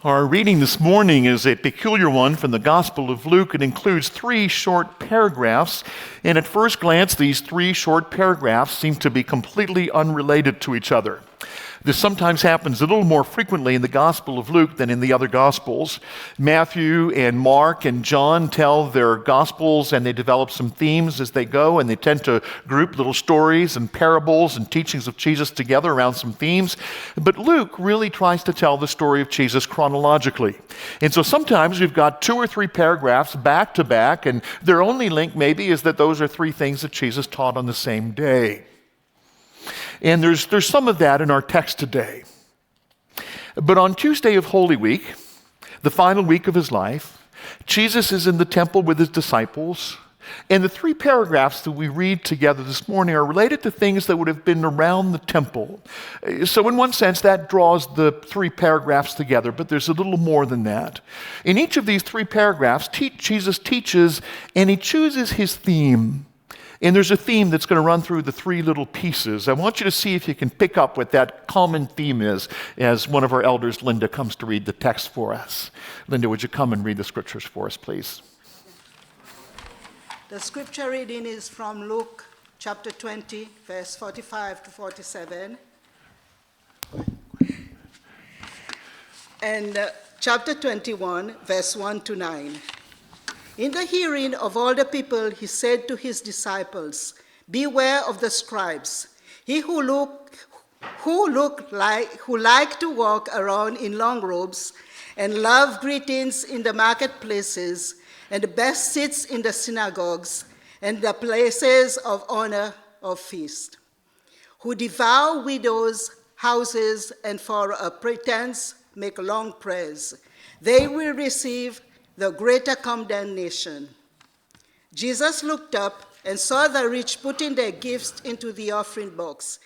Our reading this morning is a peculiar one from the Gospel of Luke. It includes 3 short paragraphs, and at first glance, these 3 short paragraphs seem to be completely unrelated to each other. This sometimes happens a little more frequently in the Gospel of Luke than in the other Gospels. Matthew and Mark and John tell their Gospels, and they develop some themes as they go, and they tend to group little stories and parables and teachings of Jesus together around some themes. But Luke really tries to tell the story of Jesus chronologically. And so sometimes we've got 2 or 3 paragraphs back to back, and their only link maybe is that those are 3 things that Jesus taught on the same day. And there's some of that in our text today. But on Tuesday of Holy Week, the final week of his life, Jesus is in the temple with his disciples, and the 3 paragraphs that we read together this morning are related to things that would have been around the temple. So in one sense, that draws the 3 paragraphs together, but there's a little more than that. In each of these 3 paragraphs, Jesus teaches, and he chooses his theme. And there's a theme that's going to run through the 3 little pieces. I want you to see if you can pick up what that common theme is as one of our elders, Linda, comes to read the text for us. Linda, would you come and read the scriptures for us, please? The scripture reading is from Luke chapter 20, verse 45 to 47. And chapter 21, verse 1 to 9. In the hearing of all the people, he said to his disciples, "Beware of the scribes, who like to walk around in long robes and love greetings in the marketplaces and the best seats in the synagogues and the places of honor of feast, who devour widows' houses and for a pretense make long prayers. They will receive the greater condemnation." Jesus looked up and saw the rich putting their gifts into the offering box,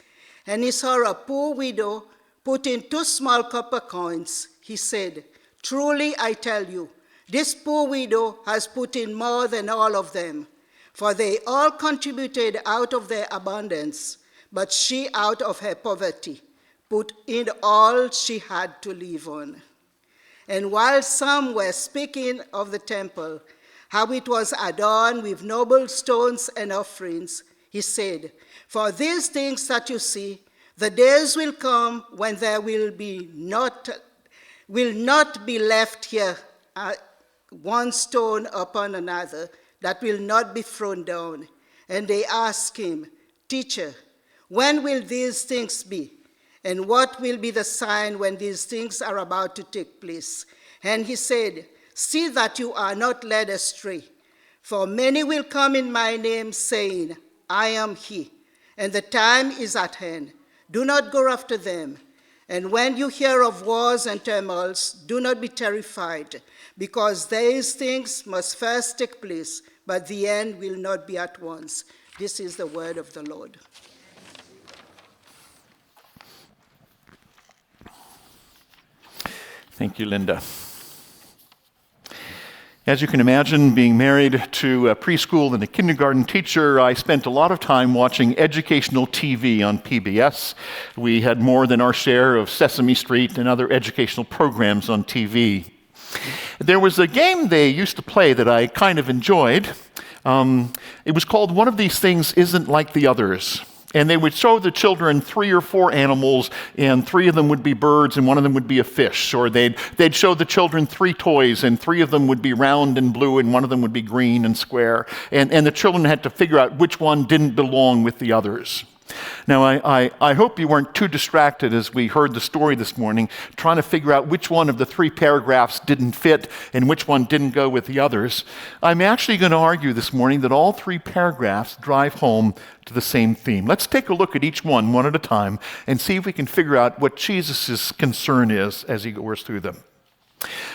and he saw a poor widow put in 2 small copper coins. He said, "Truly I tell you, this poor widow has put in more than all of them, for they all contributed out of their abundance, but she out of her poverty put in all she had to live on." And while some were speaking of the temple, how it was adorned with noble stones and offerings, he said, "For these things that you see, the days will come when there will not be left here one stone upon another that will not be thrown down." And they asked him, "Teacher, when will these things be? And what will be the sign when these things are about to take place?" And he said, "See that you are not led astray. For many will come in my name, saying, 'I am he,' and the time is at hand. Do not go after them. And when you hear of wars and tumults, do not be terrified, because these things must first take place, but the end will not be at once." This is the word of the Lord. Thank you, Linda. As you can imagine, being married to a preschool and a kindergarten teacher, I spent a lot of time watching educational TV on PBS. We had more than our share of Sesame Street and other educational programs on TV. There was a game they used to play that I kind of enjoyed. It was called One of These Things Isn't Like the Others. And they would show the children 3 or 4 animals, and 3 of them would be birds, and 1 of them would be a fish. Or they'd show the children 3 toys, and 3 of them would be round and blue, and 1 of them would be green and square. And the children had to figure out which one didn't belong with the others. Now, I hope you weren't too distracted as we heard the story this morning, trying to figure out which one of the 3 paragraphs didn't fit and which one didn't go with the others. I'm actually going to argue this morning that all 3 paragraphs drive home to the same theme. Let's take a look at each one at a time and see if we can figure out what Jesus' concern is as he goes through them.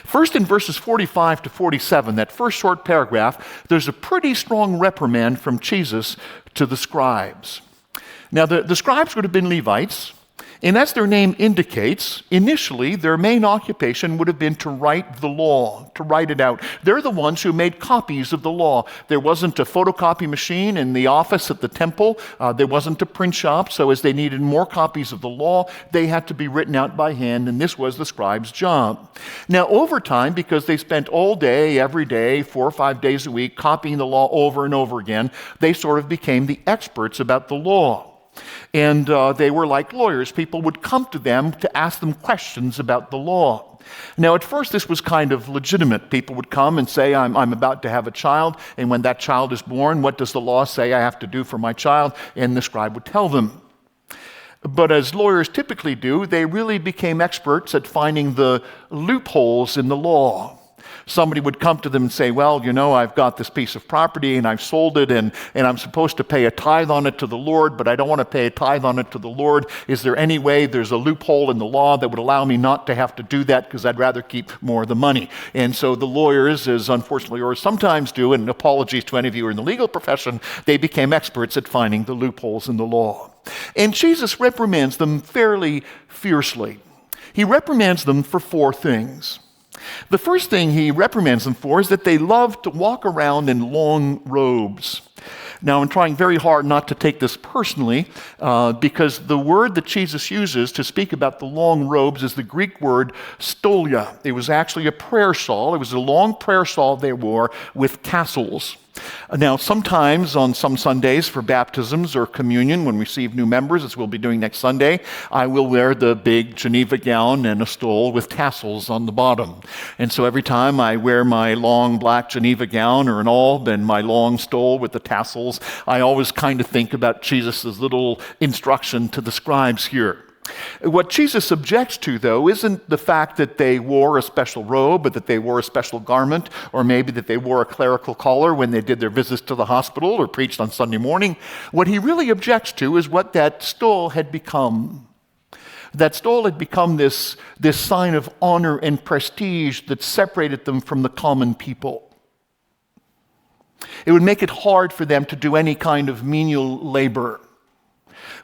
First, in verses 45 to 47, that first short paragraph, there's a pretty strong reprimand from Jesus to the scribes. Now, the scribes would have been Levites, And as their name indicates, initially their main occupation would have been to write the law, to write it out. They're the ones who made copies of the law. There wasn't a photocopy machine in the office at the temple. There wasn't a print shop, so as they needed more copies of the law, they had to be written out by hand, and this was the scribe's job. Now, over time, because they spent all day, every day, 4 or 5 days a week, copying the law over and over again, they sort of became the experts about the law. And they were like lawyers. People would come to them to ask them questions about the law. Now, at first, this was kind of legitimate. People would come and say, I'm about to have a child, and when that child is born, what does the law say I have to do for my child? And the scribe would tell them. But as lawyers typically do, they really became experts at finding the loopholes in the law. Somebody would come to them and say, well, I've got this piece of property and I've sold it and I'm supposed to pay a tithe on it to the Lord, but I don't want to pay a tithe on it to the Lord. Is there any way there's a loophole in the law that would allow me not to have to do that because I'd rather keep more of the money? And so the lawyers, as unfortunately lawyers sometimes do, and apologies to any of you who are in the legal profession, they became experts at finding the loopholes in the law. And Jesus reprimands them fairly fiercely. He reprimands them for 4 things. The first thing he reprimands them for is that they love to walk around in long robes. Now, I'm trying very hard not to take this personally because the word that Jesus uses to speak about the long robes is the Greek word stolia. It was actually a prayer shawl. It was a long prayer shawl they wore with tassels. Now, sometimes on some Sundays for baptisms or communion, when we receive new members, as we'll be doing next Sunday, I will wear the big Geneva gown and a stole with tassels on the bottom. And so every time I wear my long black Geneva gown or an alb and my long stole with the tassels, I always kind of think about Jesus' little instruction to the scribes here. What Jesus objects to, though, isn't the fact that they wore a special robe, but that they wore a special garment, or maybe that they wore a clerical collar when they did their visits to the hospital or preached on Sunday morning. What he really objects to is what that stole had become. That stole had become this sign of honor and prestige that separated them from the common people. It would make it hard for them to do any kind of menial labor.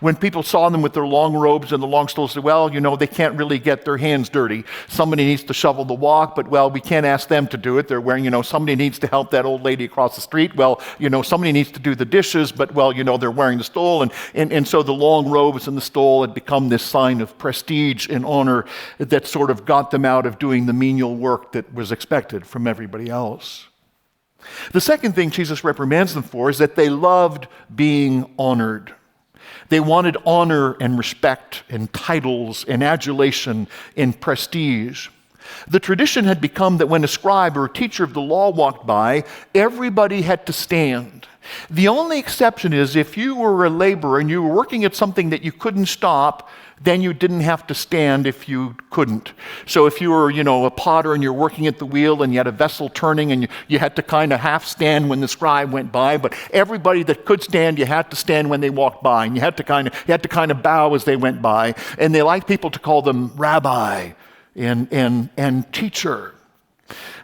When people saw them with their long robes and the long stoles, said, well, they can't really get their hands dirty. Somebody needs to shovel the walk, but, we can't ask them to do it. They're wearing, somebody needs to help that old lady across the street. Well, somebody needs to do the dishes, but, they're wearing the stole. And so the long robes and the stole had become this sign of prestige and honor that sort of got them out of doing the menial work that was expected from everybody else. The second thing Jesus reprimands them for is that they loved being honored. They wanted honor and respect and titles and adulation and prestige. The tradition had become that when a scribe or a teacher of the law walked by, everybody had to stand. The only exception is if you were a laborer and you were working at something that you couldn't stop, then you didn't have to stand if you couldn't. So if you were, a potter and you're working at the wheel and you had a vessel turning and you had to kind of half stand when the scribe went by, but everybody that could stand, you had to stand when they walked by, and you had to kind of bow as they went by. And they liked people to call them rabbi and teacher.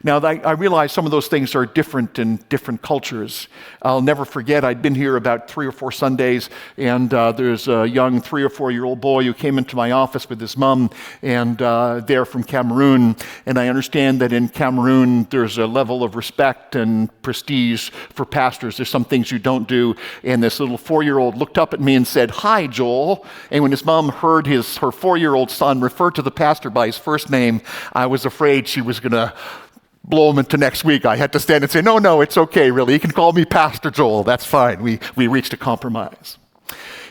Now, I realize some of those things are different in different cultures. I'll never forget, I'd been here about 3 or 4 Sundays, and there's a young 3 or 4-year-old boy who came into my office with his mom, and they're from Cameroon. And I understand that in Cameroon, there's a level of respect and prestige for pastors. There's some things you don't do. And this little 4-year-old looked up at me and said, "Hi, Joel." And when his mom heard her 4-year-old son refer to the pastor by his first name, I was afraid she was going to blow him into next week. I had to stand and say, no, it's okay, really. You can call me Pastor Joel. That's fine. We reached a compromise.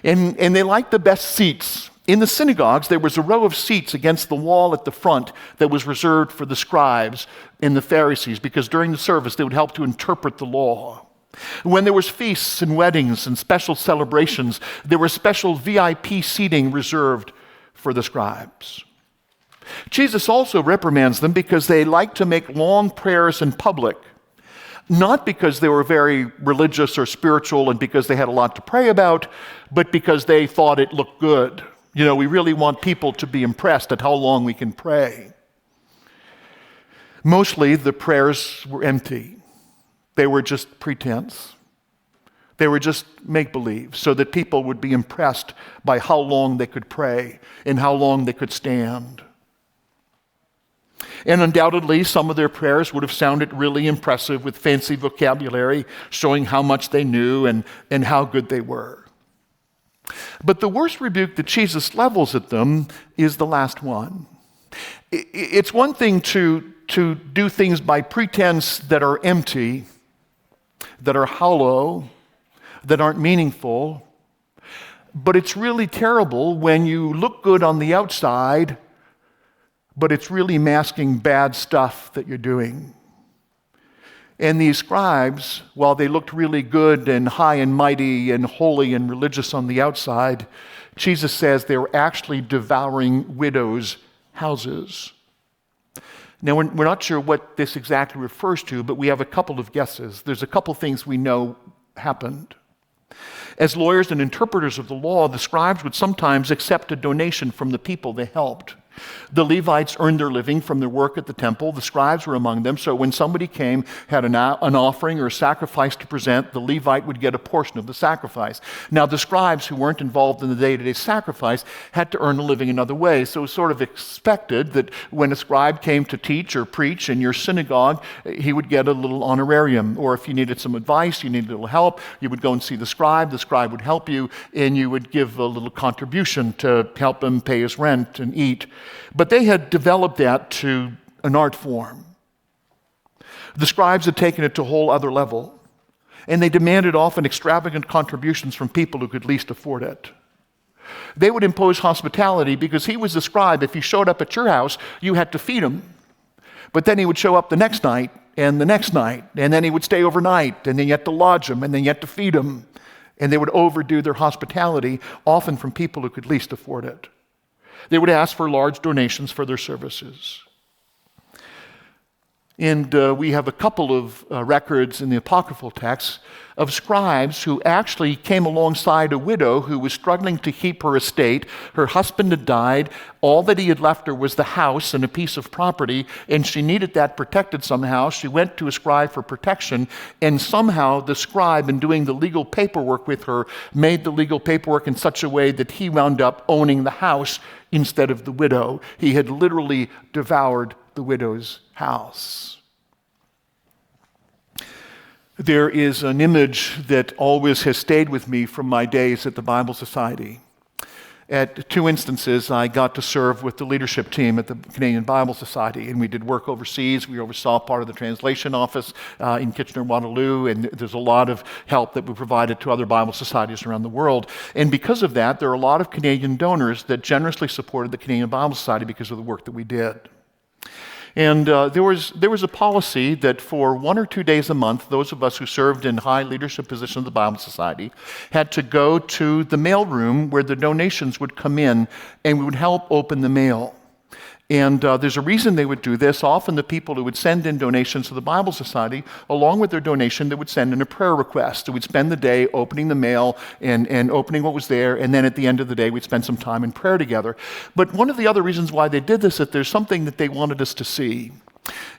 And they liked the best seats. In the synagogues, there was a row of seats against the wall at the front that was reserved for the scribes and the Pharisees, because during the service, they would help to interpret the law. When there was feasts and weddings and special celebrations, there was special VIP seating reserved for the scribes. Jesus also reprimands them because they liked to make long prayers in public, not because they were very religious or spiritual and because they had a lot to pray about, but because they thought it looked good. We really want people to be impressed at how long we can pray. Mostly the prayers were empty. They were just pretense. They were just make-believe so that people would be impressed by how long they could pray and how long they could stand. And undoubtedly, some of their prayers would have sounded really impressive with fancy vocabulary, showing how much they knew and how good they were. But the worst rebuke that Jesus levels at them is the last one. It's one thing to do things by pretense that are empty, that are hollow, that aren't meaningful, but it's really terrible when you look good on the outside, but it's really masking bad stuff that you're doing. And these scribes, while they looked really good and high and mighty and holy and religious on the outside, Jesus says they were actually devouring widows' houses. Now, we're not sure what this exactly refers to, but we have a couple of guesses. There's a couple things we know happened. As lawyers and interpreters of the law, the scribes would sometimes accept a donation from the people they helped. The Levites earned their living from their work at the temple. The scribes were among them, so when somebody came, had an offering or a sacrifice to present, the Levite would get a portion of the sacrifice. Now, the scribes who weren't involved in the day-to-day sacrifice had to earn a living another way, so it was sort of expected that when a scribe came to teach or preach in your synagogue, he would get a little honorarium, or if you needed some advice, you needed a little help, you would go and see the scribe would help you, and you would give a little contribution to help him pay his rent and eat. But they had developed that to an art form. The scribes had taken it to a whole other level, and they demanded often extravagant contributions from people who could least afford it. They would impose hospitality because he was the scribe. If he showed up at your house, you had to feed him. But then he would show up the next night, and the next night, and then he would stay overnight, and then you had to lodge him, and then you had to feed him. And they would overdo their hospitality, often from people who could least afford it. They would ask for large donations for their services. And we have a couple of records in the apocryphal texts of scribes who actually came alongside a widow who was struggling to keep her estate. Her husband had died. All that he had left her was the house and a piece of property, and she needed that protected somehow. She went to a scribe for protection, and somehow the scribe, in doing the legal paperwork with her, made the legal paperwork in such a way that he wound up owning the house instead of the widow. He had literally devoured the widow's house. There is an image that always has stayed with me from my days at the Bible Society. At two instances, I got to serve with the leadership team at the Canadian Bible Society, and we did work overseas. We oversaw part of the translation office in Kitchener-Waterloo, and there's a lot of help that we provided to other Bible societies around the world. And because of that, there are a lot of Canadian donors that generously supported the Canadian Bible Society because of the work that we did. And there was a policy that for 1 or 2 days a month, those of us who served in high leadership positions of the Bible Society had to go to the mail room where the donations would come in, and we would help open the mail. And there's a reason they would do this. Often the people who would send in donations to the Bible Society, along with their donation, they would send in a prayer request. So we'd spend the day opening the mail and opening what was there, and then at the end of the day, we'd spend some time in prayer together. But one of the other reasons why they did this is that there's something that they wanted us to see.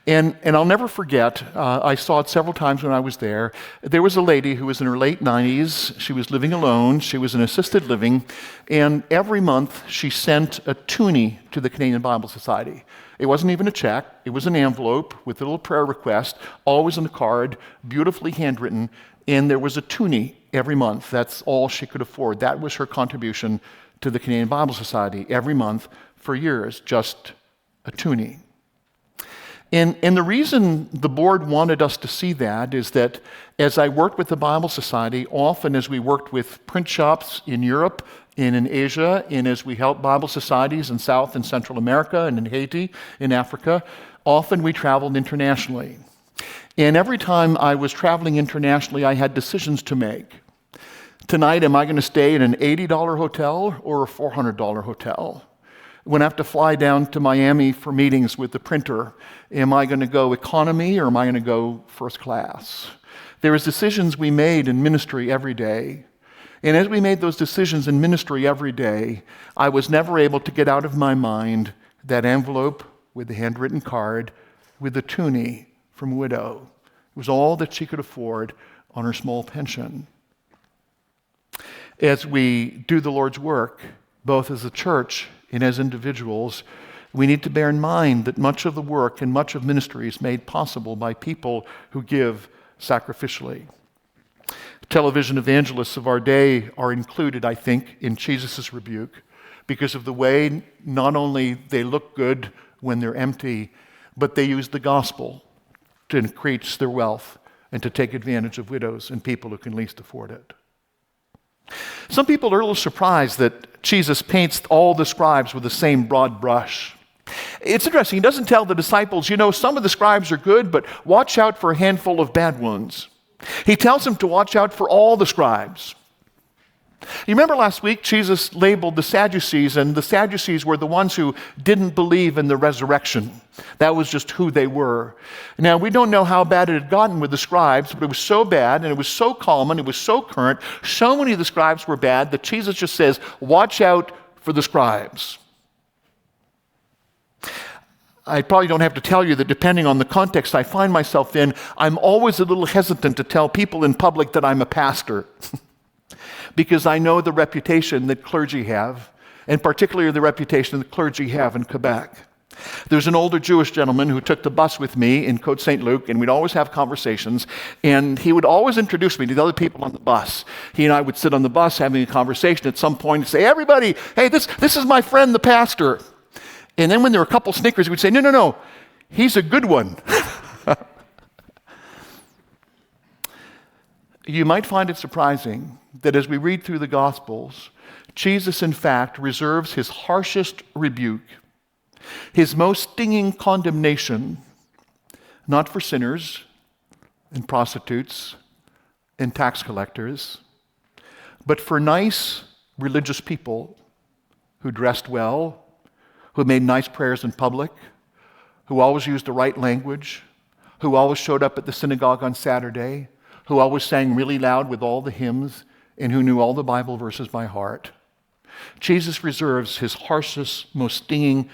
And I'll never forget, I saw it several times when I was there. There was a lady who was in her late 90s. She was living alone. She was in assisted living. And every month, she sent a toonie to the Canadian Bible Society. It wasn't even a check. It was an envelope with a little prayer request, always on a card, beautifully handwritten. And there was a toonie every month. That's all she could afford. That was her contribution to the Canadian Bible Society every month for years, just a toonie. And the reason the board wanted us to see that is that as I worked with the Bible Society, often as we worked with print shops in Europe and in Asia, and as we helped Bible societies in South and Central America and in Haiti, in Africa, often we traveled internationally. And every time I was traveling internationally, I had decisions to make. Tonight, am I going to stay in an $80 hotel or a $400 hotel? When I have to fly down to Miami for meetings with the printer, am I going to go economy or am I going to go first class? There was decisions we made in ministry every day. And as we made those decisions in ministry every day, I was never able to get out of my mind that envelope with the handwritten card with the toonie from widow. It was all that she could afford on her small pension. As we do the Lord's work, both as a church and as individuals, we need to bear in mind that much of the work and much of ministry is made possible by people who give sacrificially. Television evangelists of our day are included, I think, in Jesus' rebuke because of the way not only they look good when they're empty, but they use the gospel to increase their wealth and to take advantage of widows and people who can least afford it. Some people are a little surprised that Jesus paints all the scribes with the same broad brush. It's interesting. He doesn't tell the disciples, some of the scribes are good, but watch out for a handful of bad ones. He tells them to watch out for all the scribes. You remember last week, Jesus labeled the Sadducees, and the Sadducees were the ones who didn't believe in the resurrection. That was just who they were. Now, we don't know how bad it had gotten with the scribes, but it was so bad, and it was so common, it was so current, so many of the scribes were bad that Jesus just says, watch out for the scribes. I probably don't have to tell you that depending on the context I find myself in, I'm always a little hesitant to tell people in public that I'm a pastor because I know the reputation that clergy have, and particularly the reputation that clergy have in Quebec. There's an older Jewish gentleman who took the bus with me in Cote St. Luc, and we'd always have conversations, and he would always introduce me to the other people on the bus. He and I would sit on the bus having a conversation at some point and say, everybody, hey, this is my friend, the pastor. And then when there were a couple snickers, he would say, no, he's a good one. You might find it surprising that as we read through the Gospels, Jesus, in fact, reserves his harshest rebuke, his most stinging condemnation, not for sinners and prostitutes and tax collectors, but for nice religious people who dressed well, who made nice prayers in public, who always used the right language, who always showed up at the synagogue on Saturday, who always sang really loud with all the hymns, and who knew all the Bible verses by heart. Jesus reserves his harshest, most stinging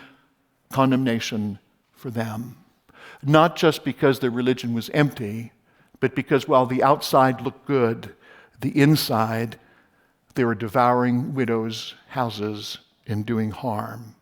condemnation for them, not just because their religion was empty, but because while the outside looked good, the inside, they were devouring widows' houses and doing harm.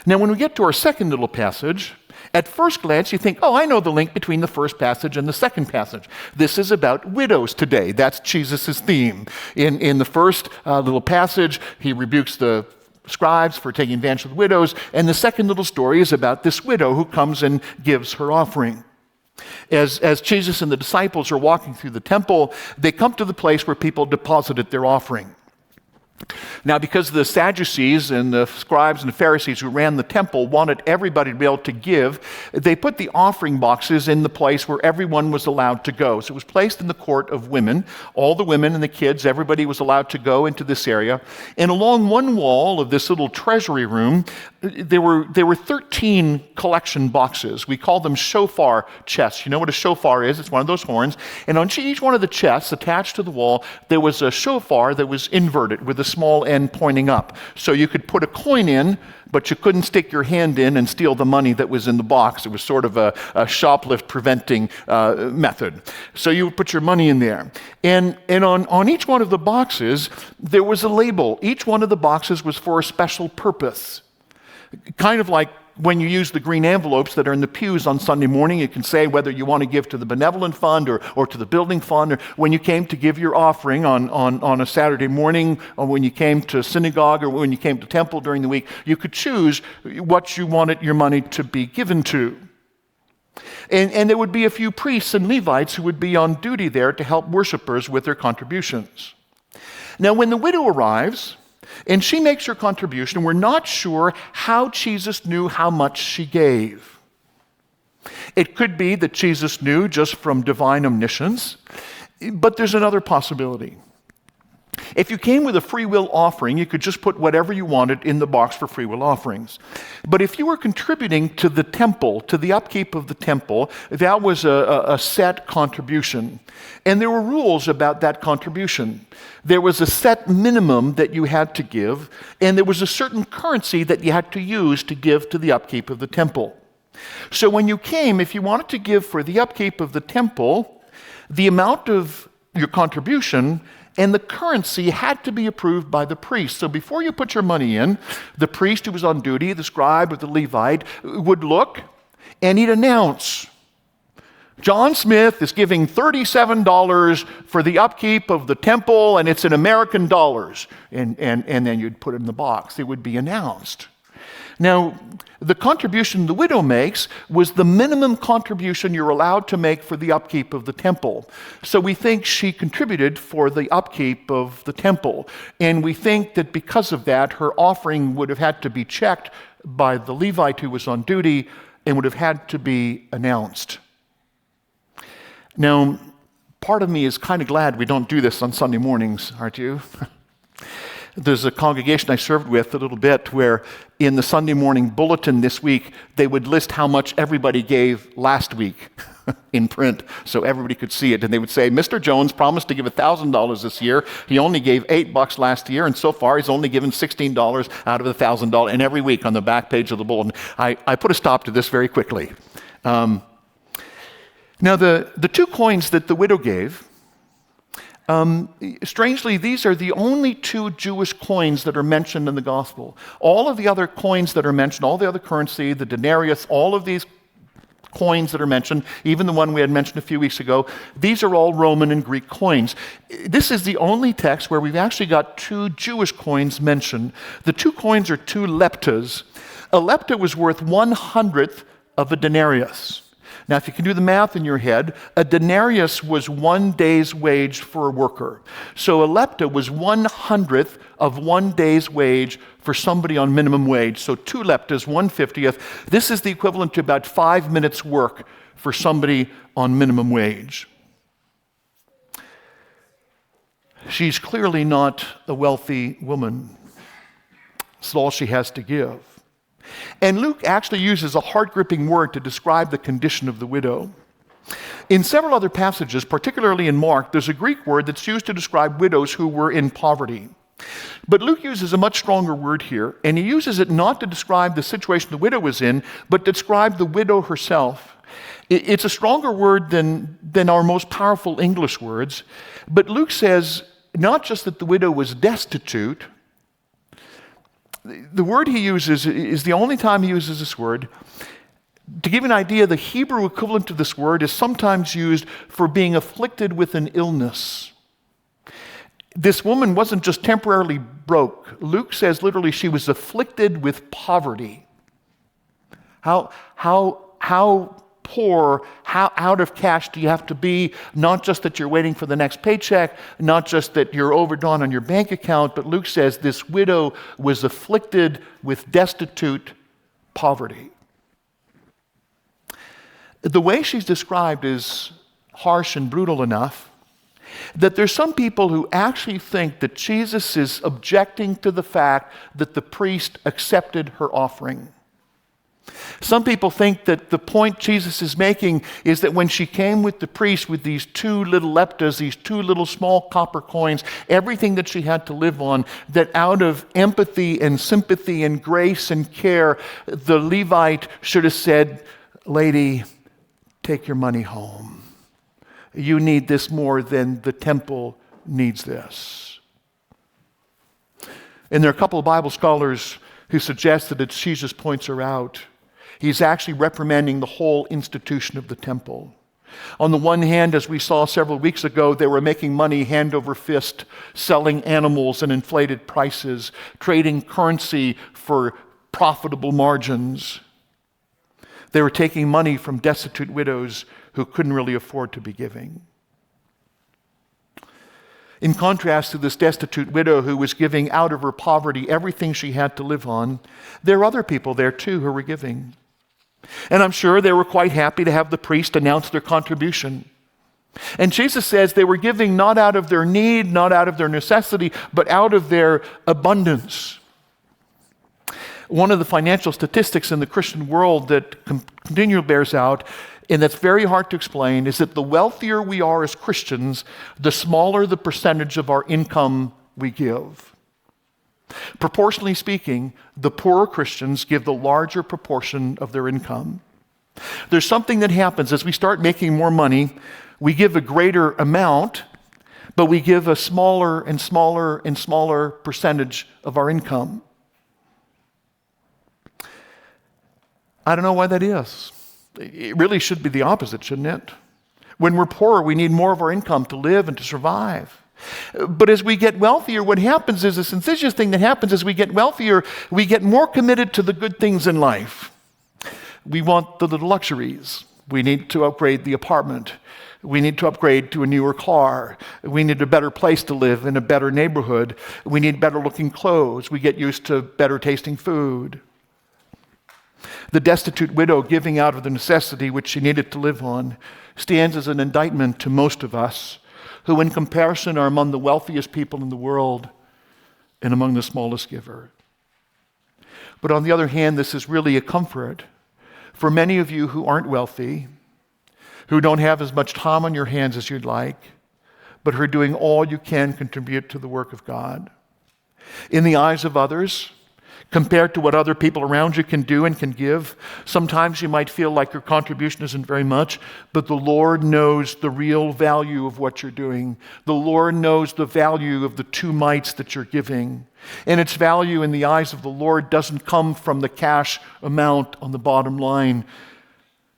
Now, when we get to our second little passage, at first glance you think, I know the link between the first passage and the second passage. This is about widows today. That's Jesus' theme. In the first little passage, he rebukes the scribes for taking advantage of the widows, and the second little story is about this widow who comes and gives her offering. As Jesus and the disciples are walking through the temple, they come to the place where people deposited their offering. Now, because the Sadducees and the scribes and the Pharisees who ran the temple wanted everybody to be able to give, they put the offering boxes in the place where everyone was allowed to go. So it was placed in the court of women. All the women and the kids, everybody was allowed to go into this area. And along one wall of this little treasury room, there were 13 collection boxes. We call them shofar chests. You know what a shofar is? It's one of those horns. And on each one of the chests attached to the wall, there was a shofar that was inverted with a small end pointing up. So you could put a coin in, but you couldn't stick your hand in and steal the money that was in the box. It was sort of a shoplift preventing method. So you would put your money in there. And on each one of the boxes, there was a label. Each one of the boxes was for a special purpose. Kind of like when you use the green envelopes that are in the pews on Sunday morning, you can say whether you want to give to the benevolent fund or to the building fund, or when you came to give your offering on a Saturday morning, or when you came to synagogue, or when you came to temple during the week, you could choose what you wanted your money to be given to. And there would be a few priests and Levites who would be on duty there to help worshipers with their contributions. Now, when the widow arrives, and she makes her contribution, we're not sure how Jesus knew how much she gave. It could be that Jesus knew just from divine omniscience, but there's another possibility. If you came with a free will offering, you could just put whatever you wanted in the box for free will offerings. But if you were contributing to the temple, to the upkeep of the temple, that was a set contribution. And there were rules about that contribution. There was a set minimum that you had to give, and there was a certain currency that you had to use to give to the upkeep of the temple. So when you came, if you wanted to give for the upkeep of the temple, the amount of your contribution and the currency had to be approved by the priest. So before you put your money in, the priest who was on duty, the scribe or the Levite, would look and he'd announce, John Smith is giving $37 for the upkeep of the temple, and it's in American dollars. And then you'd put it in the box. It would be announced. Now, the contribution the widow makes was the minimum contribution you're allowed to make for the upkeep of the temple. So we think she contributed for the upkeep of the temple. And we think that because of that, her offering would have had to be checked by the Levite who was on duty and would have had to be announced. Now, part of me is kind of glad we don't do this on Sunday mornings, aren't you? There's a congregation I served with a little bit where in the Sunday morning bulletin this week, they would list how much everybody gave last week in print so everybody could see it. And they would say, Mr. Jones promised to give $1,000 this year. He only gave $8 last year, and so far he's only given $16 out of the $1,000. And every week on the back page of the bulletin, I put a stop to this very quickly. Now, the 2 coins that the widow gave, strangely, these are the only 2 Jewish coins that are mentioned in the gospel. All of the other coins that are mentioned, all the other currency, the denarius, all of these coins that are mentioned, even the one we had mentioned a few weeks ago, these are all Roman and Greek coins. This is the only text where we've actually got 2 Jewish coins mentioned. The 2 coins are 2 leptas. A lepta was worth 1/100th of a denarius. Now, if you can do the math in your head, a denarius was 1 day's wage for a worker. So a lepta was 1/100th of 1 day's wage for somebody on minimum wage. So 2 leptas, 1/50th. This is the equivalent to about 5 minutes' work for somebody on minimum wage. She's clearly not a wealthy woman. It's all she has to give. And Luke actually uses a heart-gripping word to describe the condition of the widow. In several other passages, particularly in Mark, there's a Greek word that's used to describe widows who were in poverty. But Luke uses a much stronger word here, and he uses it not to describe the situation the widow was in, but to describe the widow herself. It's a stronger word than our most powerful English words, but Luke says not just that the widow was destitute. The word he uses is the only time he uses this word. To give you an idea, the Hebrew equivalent to this word is sometimes used for being afflicted with an illness. This woman wasn't just temporarily broke. Luke says literally she was afflicted with poverty. How poor, how out of cash do you have to be? Not just that you're waiting for the next paycheck, not just that you're overdrawn on your bank account, but Luke says this widow was afflicted with destitute poverty. The way she's described is harsh and brutal enough that there's some people who actually think that Jesus is objecting to the fact that the priest accepted her offering. Some people think that the point Jesus is making is that when she came with the priest with these 2 little leptas, these 2 little small copper coins, everything that she had to live on, that out of empathy and sympathy and grace and care, the Levite should have said, "Lady, take your money home. You need this more than the temple needs this." And there are a couple of Bible scholars who suggest that as Jesus points her out, he's actually reprimanding the whole institution of the temple. On the one hand, as we saw several weeks ago, they were making money hand over fist, selling animals at inflated prices, trading currency for profitable margins. They were taking money from destitute widows who couldn't really afford to be giving. In contrast to this destitute widow who was giving out of her poverty everything she had to live on, there are other people there too who were giving. And I'm sure they were quite happy to have the priest announce their contribution. And Jesus says they were giving not out of their need, not out of their necessity, but out of their abundance. One of the financial statistics in the Christian world that continually bears out, and that's very hard to explain, is that the wealthier we are as Christians, the smaller the percentage of our income we give. Proportionally speaking, the poorer Christians give the larger proportion of their income. There's something that happens as we start making more money. We give a greater amount, but we give a smaller and smaller and smaller percentage of our income. I don't know why that is. It really should be the opposite, shouldn't it? When we're poor, we need more of our income to live and to survive. But as we get wealthier, what happens is this insidious thing that happens as we get wealthier, we get more committed to the good things in life. We want the luxuries. We need to upgrade the apartment. We need to upgrade to a newer car. We need a better place to live in a better neighborhood. We need better looking clothes. We get used to better tasting food. The destitute widow giving out of the necessity which she needed to live on stands as an indictment to most of us who in comparison are among the wealthiest people in the world and among the smallest giver. But on the other hand, this is really a comfort for many of you who aren't wealthy, who don't have as much time on your hands as you'd like, but who are doing all you can contribute to the work of God. In the eyes of others, compared to what other people around you can do and can give, sometimes you might feel like your contribution isn't very much, but the Lord knows the real value of what you're doing. The Lord knows the value of the 2 mites that you're giving. And its value in the eyes of the Lord doesn't come from the cash amount on the bottom line,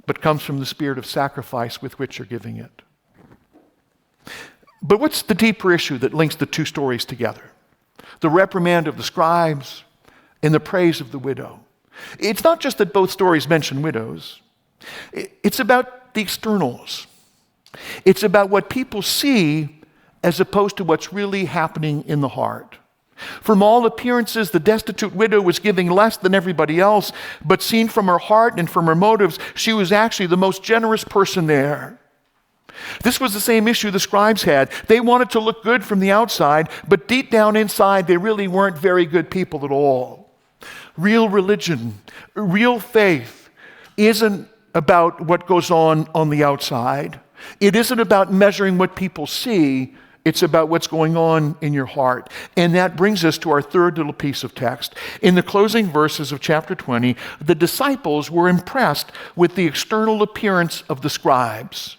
but comes from the spirit of sacrifice with which you're giving it. But what's the deeper issue that links the 2 stories together? The reprimand of the scribes and the praise of the widow. It's not just that both stories mention widows. It's about the externals. It's about what people see as opposed to what's really happening in the heart. From all appearances, the destitute widow was giving less than everybody else, but seen from her heart and from her motives, she was actually the most generous person there. This was the same issue the scribes had. They wanted to look good from the outside, but deep down inside, they really weren't very good people at all. Real religion, real faith isn't about what goes on the outside. It isn't about measuring what people see. It's about what's going on in your heart. And that brings us to our third little piece of text. In the closing verses of chapter 20, the disciples were impressed with the external appearance of the scribes.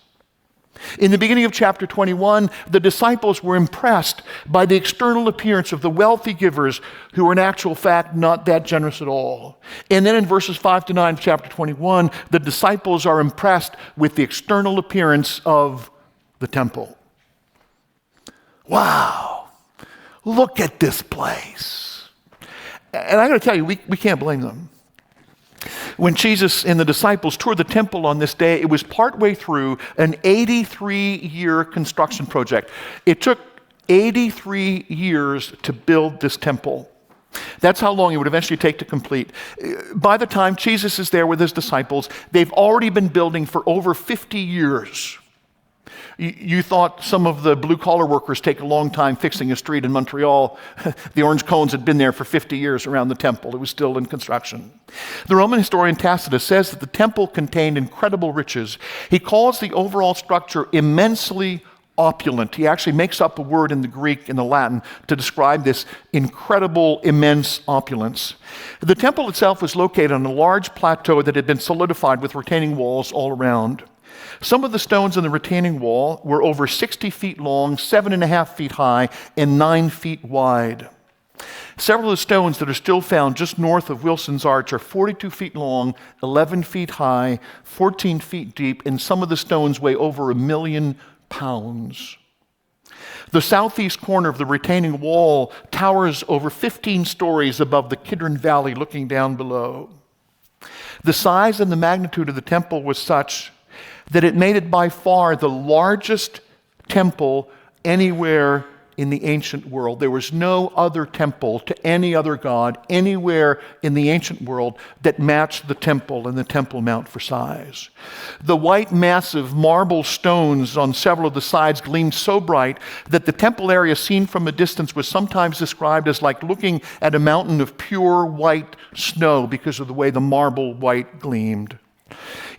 In the beginning of chapter 21, the disciples were impressed by the external appearance of the wealthy givers who were in actual fact not that generous at all. And then in verses 5 to 9 of chapter 21, the disciples are impressed with the external appearance of the temple. Wow, look at this place. And I got to tell you, we can't blame them. When Jesus and the disciples toured the temple on this day, it was partway through an 83-year construction project. It took 83 years to build this temple. That's how long it would eventually take to complete. By the time Jesus is there with his disciples, they've already been building for over 50 years. You thought some of the blue-collar workers take a long time fixing a street in Montreal. The orange cones had been there for 50 years around the temple. It was still in construction. The Roman historian Tacitus says that the temple contained incredible riches. He calls the overall structure immensely opulent. He actually makes up a word in the Greek and the Latin to describe this incredible, immense opulence. The temple itself was located on a large plateau that had been solidified with retaining walls all around. Some of the stones in the retaining wall were over 60 feet long, 7.5 feet high, and 9 feet wide. Several of the stones that are still found just north of Wilson's Arch are 42 feet long, 11 feet high, 14 feet deep, and some of the stones weigh over 1 million pounds. The southeast corner of the retaining wall towers over 15 stories above the Kidron Valley looking down below. The size and the magnitude of the temple was such that it made it by far the largest temple anywhere in the ancient world. There was no other temple to any other god anywhere in the ancient world that matched the temple and the Temple Mount for size. The white massive marble stones on several of the sides gleamed so bright that the temple area seen from a distance was sometimes described as like looking at a mountain of pure white snow because of the way the marble white gleamed.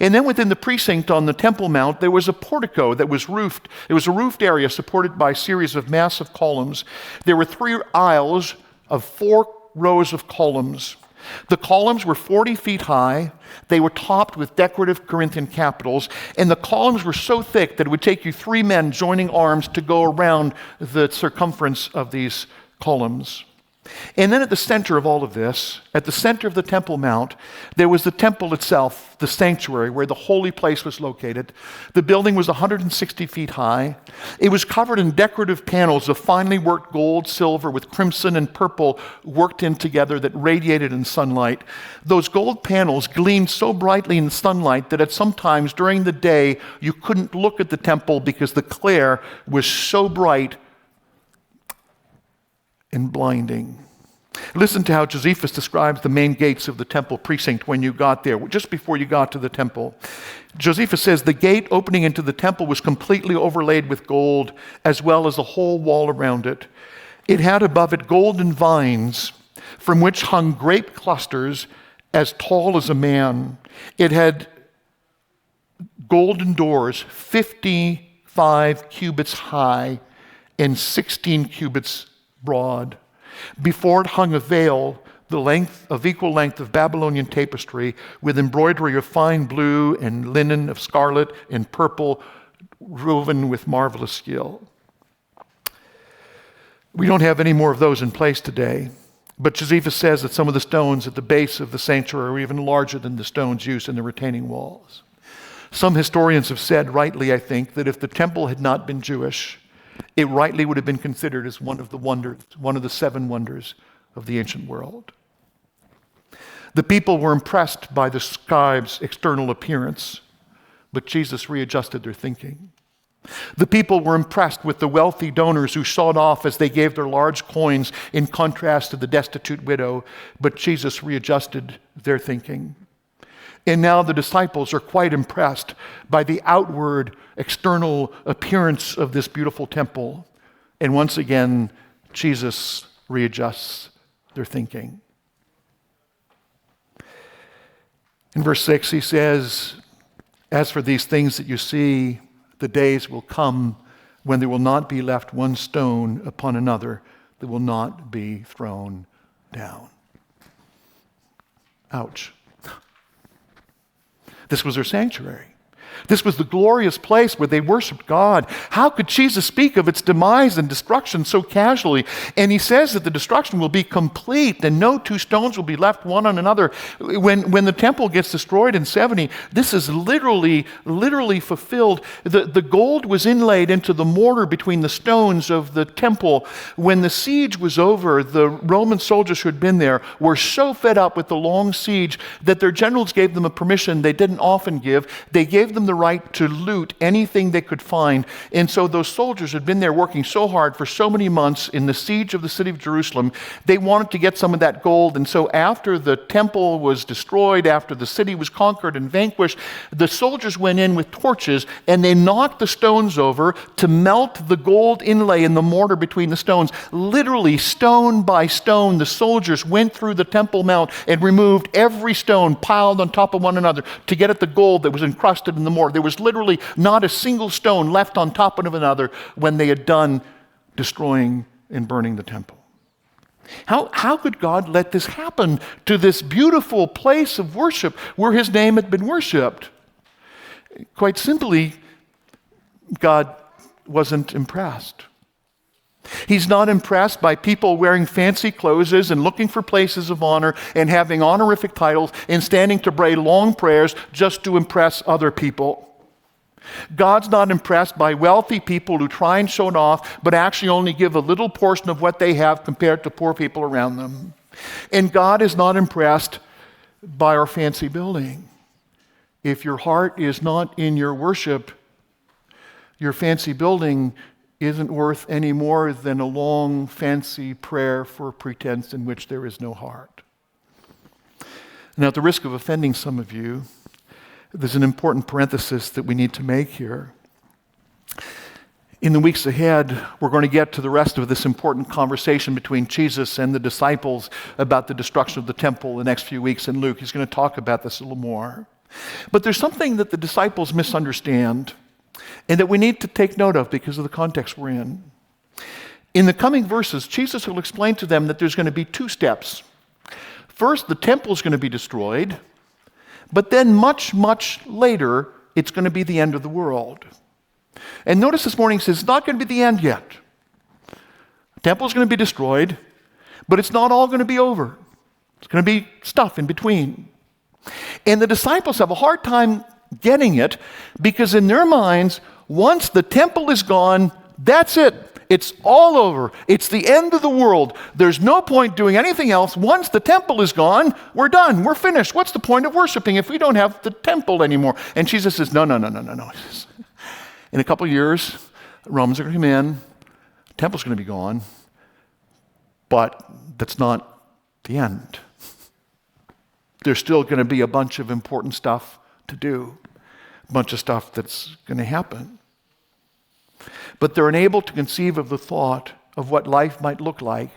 And then within the precinct on the Temple Mount, there was a portico that was roofed. It was a roofed area supported by a series of massive columns. There were 3 aisles of 4 rows of columns. The columns were 40 feet high. They were topped with decorative Corinthian capitals, and the columns were so thick that it would take you 3 men joining arms to go around the circumference of these columns. And then at the center of all of this, at the center of the Temple Mount, there was the temple itself, the sanctuary where the holy place was located. The building was 160 feet high. It was covered in decorative panels of finely worked gold, silver, with crimson and purple worked in together that radiated in sunlight. Those gold panels gleamed so brightly in sunlight that at some times during the day you couldn't look at the temple because the glare was so bright and blinding. Listen to how Josephus describes the main gates of the temple precinct when you got there, just before you got to the temple. Josephus says the gate opening into the temple was completely overlaid with gold, as well as the whole wall around it. It had above it golden vines, from which hung grape clusters as tall as a man. It had golden doors, 55 cubits high and 16 cubits broad. Before it hung a veil, equal length of Babylonian tapestry, with embroidery of fine blue and linen of scarlet and purple, woven with marvelous skill. We don't have any more of those in place today, but Josephus says that some of the stones at the base of the sanctuary are even larger than the stones used in the retaining walls. Some historians have said, rightly I think, that if the temple had not been Jewish, it rightly would have been considered as one of the 7 wonders of the ancient world. The people were impressed by the scribes' external appearance, but Jesus readjusted their thinking. The people were impressed with the wealthy donors who showed off as they gave their large coins in contrast to the destitute widow, but Jesus readjusted their thinking. And now the disciples are quite impressed by the outward, external appearance of this beautiful temple. And once again, Jesus readjusts their thinking. In verse 6, he says, "As for these things that you see, the days will come when there will not be left one stone upon another that will not be thrown down." Ouch. This was their sanctuary. This was the glorious place where they worshiped God. How could Jesus speak of its demise and destruction so casually? And he says that the destruction will be complete and no 2 stones will be left one on another. When the temple gets destroyed in 70, this is literally fulfilled. The gold was inlaid into the mortar between the stones of the temple. When the siege was over, the Roman soldiers who had been there were so fed up with the long siege that their generals gave them a permission they didn't often give. They gave them the right to loot anything they could find. And so those soldiers had been there working so hard for so many months in the siege of the city of Jerusalem, they wanted to get some of that gold. And so after the temple was destroyed, after the city was conquered and vanquished, the soldiers went in with torches and they knocked the stones over to melt the gold inlay in the mortar between the stones. Literally, stone by stone, the soldiers went through the Temple Mount and removed every stone piled on top of one another to get at the gold that was encrusted in the mortar. There was literally not a single stone left on top of another when they had done destroying and burning the temple. How could God let this happen to this beautiful place of worship where his name had been worshiped? Quite simply, God wasn't impressed. He's not impressed by people wearing fancy clothes and looking for places of honor and having honorific titles and standing to pray long prayers just to impress other people. God's not impressed by wealthy people who try and show it off, but actually only give a little portion of what they have compared to poor people around them. And God is not impressed by our fancy building. If your heart is not in your worship, your fancy building isn't worth any more than a long, fancy prayer for pretense in which there is no heart. Now, at the risk of offending some of you, there's an important parenthesis that we need to make here. In the weeks ahead, we're going to get to the rest of this important conversation between Jesus and the disciples about the destruction of the temple the next few weeks in Luke. He's going to talk about this a little more. But there's something that the disciples misunderstand and that we need to take note of because of the context we're in. In the coming verses, Jesus will explain to them that there's going to be 2 steps. First, the temple is going to be destroyed, but then much, much later, it's going to be the end of the world. And notice this morning, it says it's not going to be the end yet. The temple is going to be destroyed, but it's not all going to be over. It's going to be stuff in between. And the disciples have a hard time getting it because in their minds, once the temple is gone, that's it. It's all over. It's the end of the world. There's no point doing anything else. Once the temple is gone, we're done. We're finished. What's the point of worshiping if we don't have the temple anymore? And Jesus says, no. In a couple of years, the Romans are going to come in. The temple's going to be gone. But that's not the end. There's still going to be a bunch of important stuff to do. A bunch of stuff that's going to happen. But they're unable to conceive of the thought of what life might look like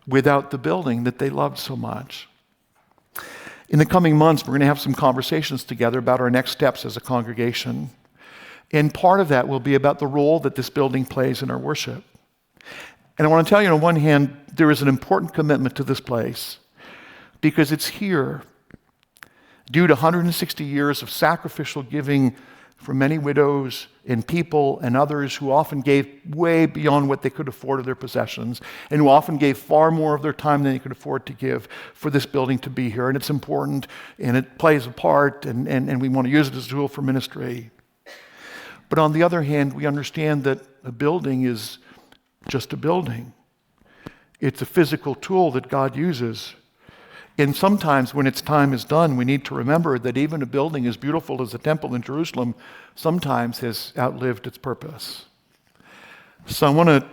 without the building that they loved so much. In the coming months, we're going to have some conversations together about our next steps as a congregation. And part of that will be about the role that this building plays in our worship. And I want to tell you, on one hand, there is an important commitment to this place because it's here, due to 160 years of sacrificial giving from many widows and people and others who often gave way beyond what they could afford of their possessions and who often gave far more of their time than they could afford to give for this building to be here. And it's important and it plays a part and we want to use it as a tool for ministry. But on the other hand, we understand that a building is just a building. It's a physical tool that God uses. And sometimes when its time is done, we need to remember that even a building as beautiful as the temple in Jerusalem sometimes has outlived its purpose. So I want to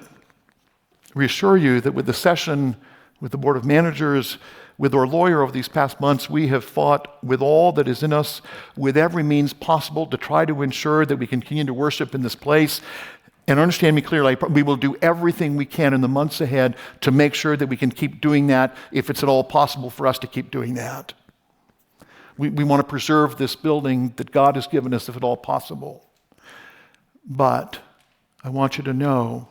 reassure you that with the session, with the Board of Managers, with our lawyer over these past months, we have fought with all that is in us, with every means possible to try to ensure that we continue to worship in this place. And understand me clearly, we will do everything we can in the months ahead to make sure that we can keep doing that if it's at all possible for us to keep doing that. We want to preserve this building that God has given us if at all possible. But I want you to know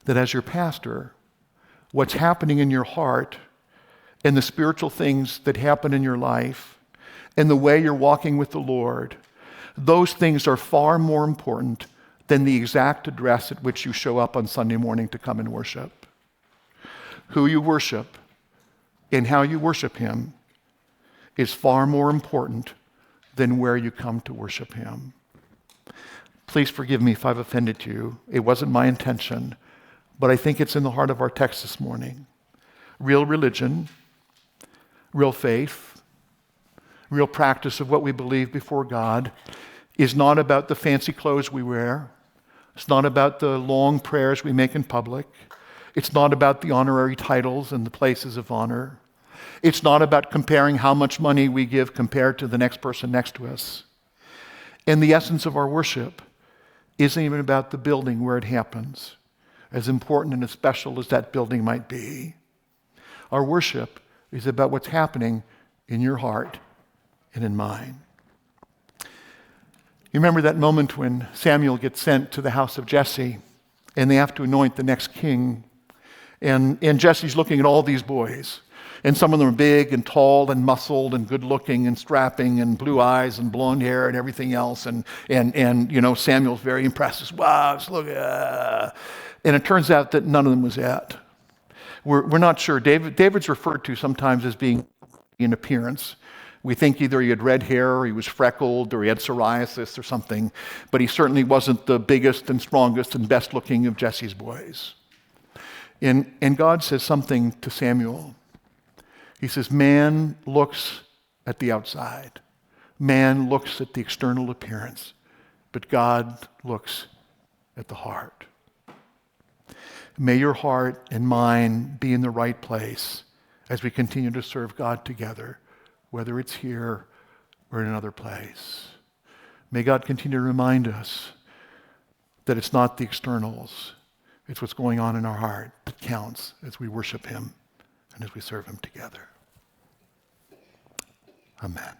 that as your pastor, what's happening in your heart and the spiritual things that happen in your life and the way you're walking with the Lord, those things are far more important than the exact address at which you show up on Sunday morning to come and worship. Who you worship and how you worship Him is far more important than where you come to worship Him. Please forgive me if I've offended you. It wasn't my intention, but I think it's in the heart of our text this morning. Real religion, real faith, real practice of what we believe before God is not about the fancy clothes we wear. It's not about the long prayers we make in public. It's not about the honorary titles and the places of honor. It's not about comparing how much money we give compared to the next person next to us. And the essence of our worship isn't even about the building where it happens, as important and as special as that building might be. Our worship is about what's happening in your heart and in mine. You remember that moment when Samuel gets sent to the house of Jesse and they have to anoint the next king. And Jesse's looking at all these boys. And some of them are big and tall and muscled and good looking and strapping and blue eyes and blonde hair and everything else. And Samuel's very impressed. Says, wow, just look at And it turns out that none of them was it. We're not sure. David's referred to sometimes as being in appearance. We think either he had red hair or he was freckled or he had psoriasis or something, but he certainly wasn't the biggest and strongest and best looking of Jesse's boys. And God says something to Samuel. He says, man looks at the outside. Man looks at the external appearance, but God looks at the heart. May your heart and mine be in the right place as we continue to serve God together, whether it's here or in another place. May God continue to remind us that it's not the externals, it's what's going on in our heart that counts as we worship Him and as we serve Him together. Amen.